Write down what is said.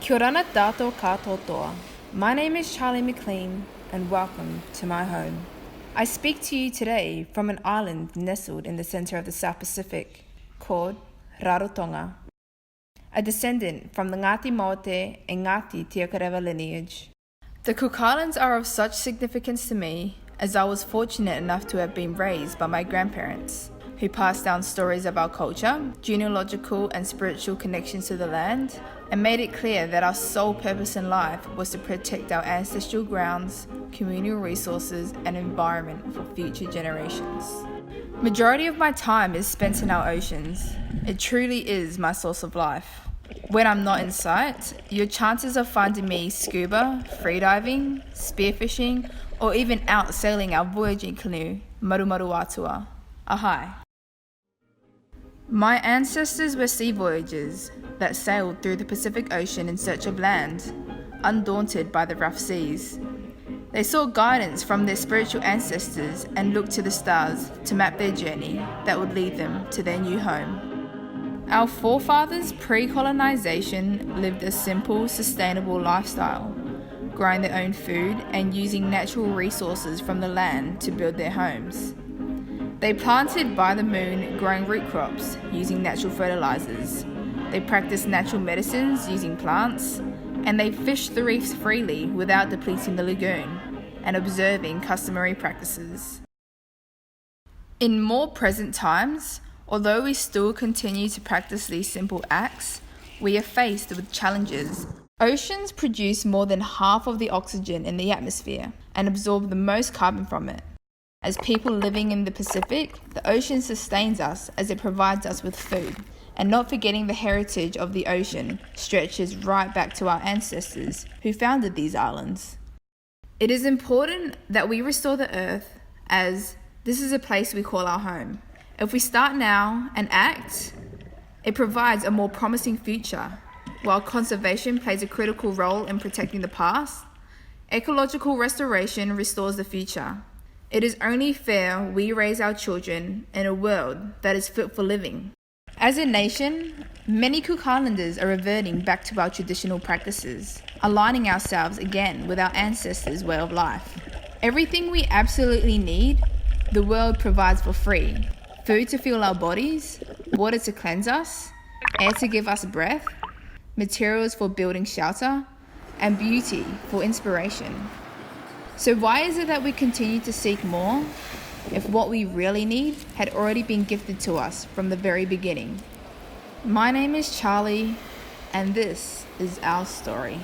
Kia ora tātou katoa. My name is Charlee McLean, and welcome to my home. I speak to you today from an island nestled in the center of the South Pacific, called Rarotonga, a descendant from the Ngāti Moate and Ngāti Te Ipukarea lineage. The Cook Islands are of such significance to me, as I was fortunate enough to have been raised by my grandparents, who passed down stories of our culture, genealogical and spiritual connections to the land, and made it clear that our sole purpose in life was to protect our ancestral grounds, communal resources, and environment for future generations. Majority of my time is spent in our oceans. It truly is my source of life. When I'm not in sight, your chances of finding me scuba, freediving, spearfishing, or even out sailing our voyaging canoe, marumaru atua, are high. My ancestors were sea voyagers that sailed through the Pacific Ocean in search of land, undaunted by the rough seas. They sought guidance from their spiritual ancestors and looked to the stars to map their journey that would lead them to their new home. Our forefathers pre-colonization lived a simple, sustainable lifestyle, growing their own food and using natural resources from the land to build their homes. They planted by the moon, growing root crops using natural fertilizers. They practiced natural medicines using plants, and they fished the reefs freely without depleting the lagoon and observing customary practices. In more present times, although we still continue to practice these simple acts, we are faced with challenges. Oceans produce more than half of the oxygen in the atmosphere and absorb the most carbon from it. As people living in the Pacific, the ocean sustains us as it provides us with food, and not forgetting the heritage of the ocean stretches right back to our ancestors who founded these islands. It is important that we restore the earth, as this is a place we call our home. If we start now and act, it provides a more promising future. While conservation plays a critical role in protecting the past, ecological restoration restores the future. It is only fair we raise our children in a world that is fit for living. As a nation, many Cook Islanders are reverting back to our traditional practices, aligning ourselves again with our ancestors' way of life. Everything we absolutely need, the world provides for free. Food to fuel our bodies, water to cleanse us, air to give us breath, materials for building shelter, and beauty for inspiration. So why is it that we continue to seek more if what we really need had already been gifted to us from the very beginning? My name is Charlee, and this is our story.